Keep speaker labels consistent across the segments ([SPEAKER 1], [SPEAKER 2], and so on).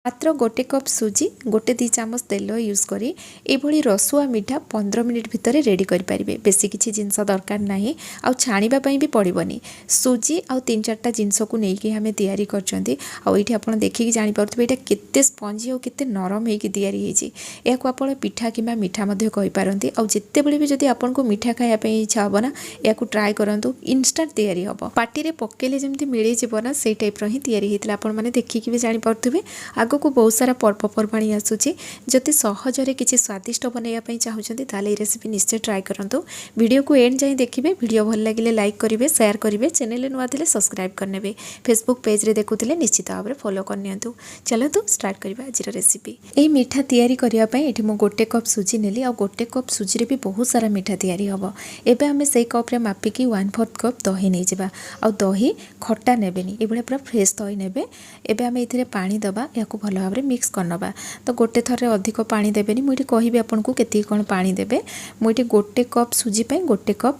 [SPEAKER 1] मात्र गोटे कप सुजी गोटे 2 चामच तेल यूज करी एभली रसुआ मिठा 15 मिनिट भितर रेडी करें। बेसी किसी जिनस दरकार नहीं आउ छाणीबा पई भी पड़बनी। सुजी आउ 3-4टा जिनस को लेकिन आम तैयारी करछंती। आउ एठी आपण देखिकी जानि पारुथबे एटा केते स्पंजी और केते नरम हेकी तैयारी हेची। याको आपण पिठा किबा मिठा मध्ये कहि पारंती। आउ जेते बेले भी जदि आपण को मिठा खाया पई इच्छा हो ना याको ट्राई करंतु। इंस्टेंट तैयारी हबो। पार्टी रे पकेले जेमति मिले जिवो ना सेई टाइप रो ही तैयारी हेतला। आपण माने देखिकी भी जानि पारुथबे आगो को बहुत सारा पर्वपर्वाणी आसूची। जदि सहजरे किसी स्वादिष्ट बनैया चाहूँगी ताले रेसिपी निश्चय ट्राई करंतु। वीडियो को एंड जाए देखिए। वीडियो भल लगे लाइक करेंगे, शेयर करेंगे, चैनल नुआ थे सब्सक्राइब करने, फेसबुक पेज रे देखुले निश्चित भाव में फॉलो करनी। चलतु स्टार्ट करवा आज रेसिपी। यही मीठा तैयारी करने मु गोटे कप सुजी नेली। आ गोटे कप सुजी रे भी बहुत सारा मीठा तैयारी हम। एबे आमे से कप रे मापिकी 1/4 कप दही नहीं जावा। आ दही खट्टा नेबेनी, ये पूरा फ्रेश दही नेबे। एबे आमे इथिरे पानी दबा, याकू भल भाव में मिक्स करनबा। तो गोटे थर अधिक पानी देबेनी। मुझे कहबी आपको केती कौन पानी देबे। मुझे गोटे कप सुजी पे गोटे कप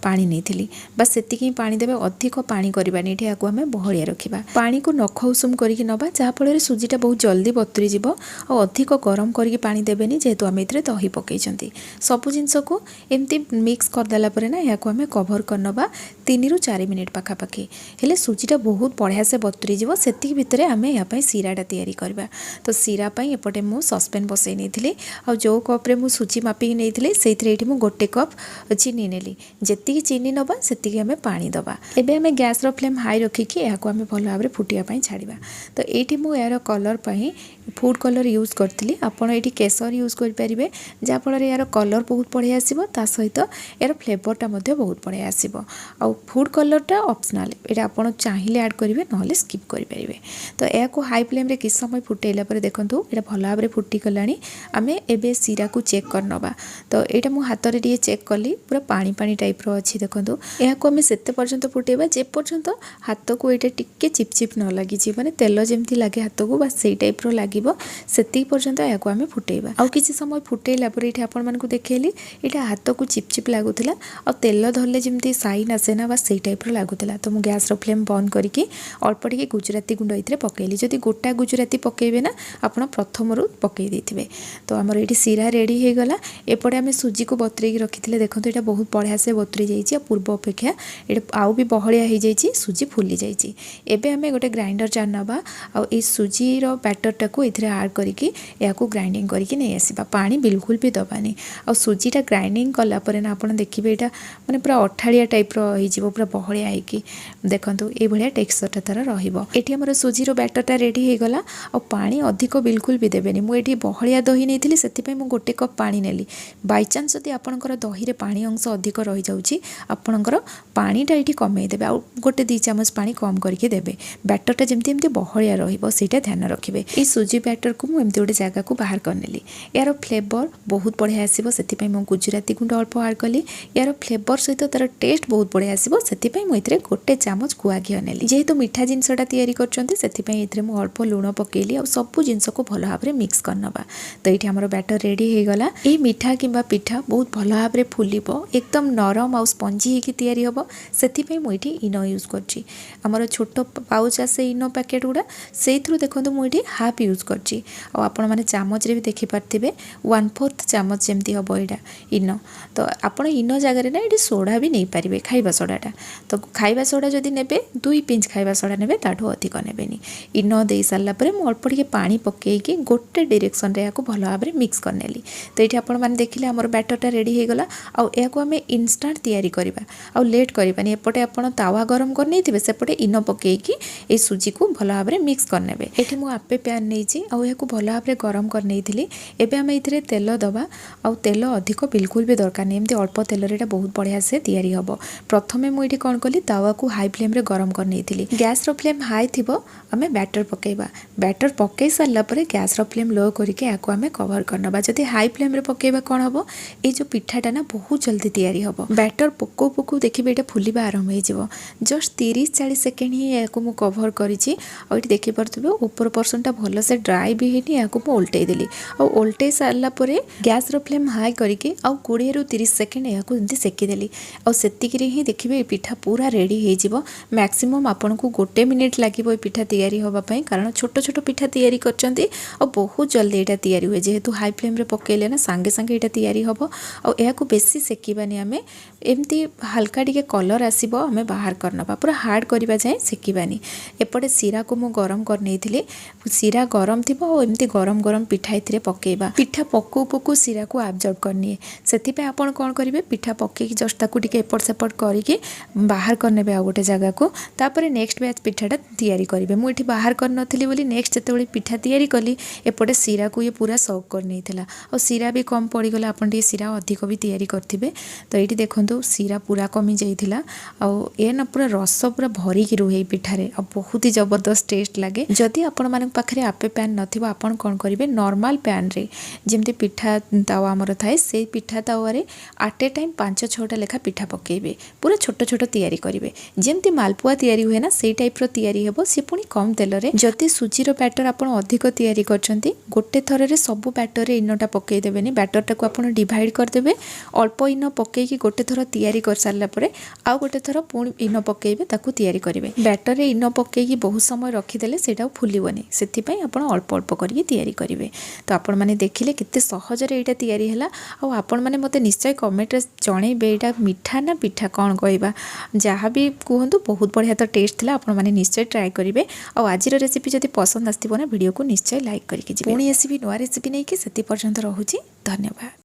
[SPEAKER 1] पानी नहीं बस सेतिकी पानी देबे। अधिक पानी करबानी। एठी याकू हमें बहलिया रखिबा। पानी को नख उषुम करके नबा जहाँ फल सुजीटा बहुत जल्दी बतुरी जीव। और अधिक गरम करके पानी देबेनी जेहेतु आम ए दही पकईचंती। सबु जिनस को एमती मिक्स करदेला परे ना याकू हमें कभर करनबा 3 ରୁ 4 मिनिट पाखापाखि। हेले सुजीटा बहुत बढ़िया से बतुरी जीव। सेतिकी भितर आम या सीराटा तैयारी करबा। तो सीरा पाई एपटे मु सस्पेन बसई नहीं। और जो कप्रे मु सुजी मापिक नहीं से गोटे कप चीनी नेली। जेतिकी चीनी नबा सेतिकी आमे पानी दबा। एबे आमे गैस रो फ्लेम हाई रखिकी याको आमे भल भाव फुटिया पाई छाड़िबा। तो एठी मु यार कलर पाई फूड कलर यूज करथिली। आपण एठी केसर यूज कर परिबे जा फल यार कलर बहुत बढ़िया आसीबो। ता सहित यार फ्लेवरटा मध्ये बहुत बढ़िया आसीबो। आ फूड कलरटा ऑप्शनल, एटा आपण चाहिए ऐड करिवे नहले स्किप करि परिबे। तो याको हाई फ्लेम रे किस समय फुटेला पर देखंतु एटा भल भाव रे फुटी गलानी। आमे एबे सीरा को चेक करनबा। तो एटा मु हाथ रे टिके चेक कली, पूरा पानी पानी टाइप रो अछि देखंतु। याको आमे सेते पर्यंत फुटेबा जे पर्यंत हाथ को एटा टिके चिपचिप न लागि जी, माने तेल जेमति लागे हाथ को बस सेई टाइप रो लागिबो। सेति पर्यंत याको आमे फुटेबा। आ किछि समय फुटेला पर एठी आपण मानकु देखेली एटा हाथ को चिपचिप लागुतला। आ तेल धरले जेमति साइन आसे ना बस सेई टाइप रो लागुतला। तो मु गैस रो फ्लेम बंद करिके अल्प टिके गुजराती गुंड इतरे पकेली। जदि गोटा गुजराती पकेबे ना आपण प्रथम रू पकई देथिबे। तो हमर एठी सीरा रेडी हे गला। एपटे आमे सुजी को बतरेकी रखिथिले देखंतु एटा बहुत बढ़िया से बतरी जाईची। पूर्व अपेक्षा एटा आउ भी बहलिया हे जाईची, सुजी फुली जाईची। एबे आमे गोटे ग्राइंडर जार नबा। आ ए सुजी रो बैटर टाको इथरे ऐड करिकी याको ग्राइंडिंग करिकी नै आसीबा। पानी बिल्कुल भी दबानी। आ सुजीटा ग्राइंडिंग कला परे ना आपण देखिबे एटा माने पूरा अठाळिया टाइप रो हे जीवो, पूरा बहलिया हेकी देखंतु ए भलिया टेक्सचरटा तार रहिबो। एठी हमर सुजी रो बैटरटा रेडी हे गला। आ पानी अधिक बिल्कुल भी देबेनी। मु एठी बहलिया दही नहीं से मु गोटे कप पानी नेली। बाय चांस जदि आपणकर दही रे पानी अंश अधिक रही जाउची आपणकर पानीटा एठी कमेई देबे। आ गोटे 2 चामच पानी कम करके देबे। बैटरटा जेमति एमति बहलिया रहिबो सेटा ध्यान रखिबे। ए सुजी बैटर को मु एमति गोटे जगह को बाहर कर नेली। यार फ्लेवर बहुत बढ़िया आसीबो। सेति मु गुजराती गुंड अल्प ऐड कली। यार फ्लेवर सहित तार टेस्ट बहुत बढ़िया आसीबो। सेति मु इथरे गोटे चामच गुआ घियो नेली। जेहेतु मीठा जिनसटा तैयारी करचंती सेति इथरे मु अल्प लूण पकेली। आ सब जिनस को भल भाव में मिक्स करनबा। तो ये आमर बैटर रेडी हो गला। ये मीठा किंबा पिठा बहुत भल भाव में फुलिबो, एकदम नरम आउ स्पंजी होकी तैयारी हबो। सेति मुझे इनो यूज करछि। आमर छोट पाउच आसे इनो पैकेट गुड़ा सेइथ्रु देखंतु मुझे हाफ यूज करछि। आ आपण माने चामच रे भी देखि पारथिबे 1/4 चामच जेमति हबो एटा इनो। तो आपण इनो जगह रे ना एटी सोडा भी नहीं पारिबे, खाइबा सोडाटा। तो खाइबा सोडा जदि नेबे 2 पिंच खाइबा सोडा नेबे, ताठो अधिक नेबेनी। इनो दे सारला परे मु अल्प टिके पानी पकेइकी गोटे डायरेक्शन रे याको भल भाव में मिक्स करनेली। तो ये आपण मैंने देखिले आमर बैटरटा रेडी हो गला। आउ याको आमे इंस्टेंट तैयारी करबा। आउ लेट करबानी। एपटे आपण तावा गरम कर नैथिबे, सेपटे इनो पकेइकी ए सुजी को भल भाव में मिक्स करनेबे। एठी मु आपे पैन नैची। आउ याको भल भाव में गरम कर नैथिली। एबे आमे इथरे तेल दबा। आउ तेल अधिक बिल्कुल भी दरकार नै। एमती अल्प तेल रे बहुत बढ़िया से तैयारी हबो। प्रथमे मु एठी कोन कली तावा को हाई फ्लेम रे गरम कर नैथिली। गैस रो फ्लेम हाई थिबो आमे बैटर पकेइबा। बैटर पकई सारला परे गैस रो फ्लेम लो करके याको आमे कवर करनबा। जदि हाई फ्लेम रे पकेइबा कोन हबो ए जो पिठाटा ना बहुत जल्दी तैयारी हबो। बैटर पको पको देखिबे एटा फुलिबा आरंभ हो जिवो। जस्ट 30-40 सेकेंड ही याको मु कवर करिछि। आ एठी देखि परथबे ऊपर पर्सनटा भलो से ड्राई भी हेनी। याको मु उल्टेई देली। आ उल्टेई सारला परे गैस रो फ्लेम हाई करके आ 20 ରୁ 30 सेकेंड याको एमती सेकी देली। आ सेतिकी रे ही देखिबे ए पिठा पूरा रेडी हो जिवो। मैक्सिमम आपन को 1 मिनिट लागिबो ए पिठा तैयारी होबा पई, कारण छोट छोट पिठा तैयारी करछंती और बहुत जल्दी एटा तैयारी हुए जेहेतु हाई फ्लेम रे पकेले ना सांगे सांगे एटा तैयारी हबो और या को बेसी सेकिबानी आमे एमती हल्का टिके कलर आसीबो आमे बाहर करनबा पूरा हार्ड करिबा जाय सेकिबानी। एपटे सीरा को मु गरम कर नेथिले सीरा गरम थिबो और एमती गरम गरम पिठा इथिरे पकेबा पिठा पकु पकु सीरा को एब्जॉर्ब करनिए सेति पे आपण कोन करिवे पिठा पके जस्ट ताकू टिके एपट सेपट करिके बाहर करनेबे आ गोटे जगह को तापरे नेक्स्ट बैच पिठाटा तैयारी करिवे। मु एठी बाहर कर नथिली बोली नेक्स्ट जेतेबेले पिठा तैयारी कली एपटे सीरा को ये पूरा सोक कर नेथिला और सीरा भी कम पड़ी गला आपण टी सीरा अधिक भी तैयारी करथिबे। तो एठी देखंतु सीरा पूरा कमी जाइथिला और ए ना पूरा रस पूरा भरी की रुहे पिठारे और बहुत ही जबरदस्त टेस्ट लागे। जदि आपण माने पाखरे आपे पैन नथिबो आपण कोन करिवे नॉर्मल पैन रे जेमते पिठा तावा हमर थाए से पिठा तावा रे एट ए टाइम 5-6टा लेखा पिठा पकेबे पूरा छोट छोट तैयारी करिवे जेमते मालपुआ तैयारी हुए ना से टाइप रो तैयारी हेबो से पुनी कम तेल रे। जदि सुजी रो बैटर आपण अधिक तैयारी करछंती गोटे थर रे सब बैटर रे इनोटा पकेई देबेनी बैटर टाको आपण डिवाइड कर देबे अल्प इनो पकेई कि गोटे थर तैयारी कर सारला परे आ गोटे थर पुणी इनो पकेइबे ताकू तैयारी करिवे। बैटर रे इनो पकेई कि बहुत समय रखी देले सेटा फुलिबोनी सेति पई आपण अल्प अल्प करिके तैयारी करिवे। तो आपण माने देखिले केते सहज रे एटा तैयारी हला आ आपण माने मते निश्चय कमेंट रे जणेबे एटा मिठा ना पिठा कोन कहबा जहाँ भी कहतु बहुत बढ़िया तो टेस्ट थिला आपण माने निश्चय ट्राए करिवे। और आज रेसिपी जदि पसंद आस्तिबो ना वीडियो को निश्चय लाइक करिके जिवे पुणी आसीबी नवा रेसिपी नै कि सेति पर्यंत रहूची धन्यवाद।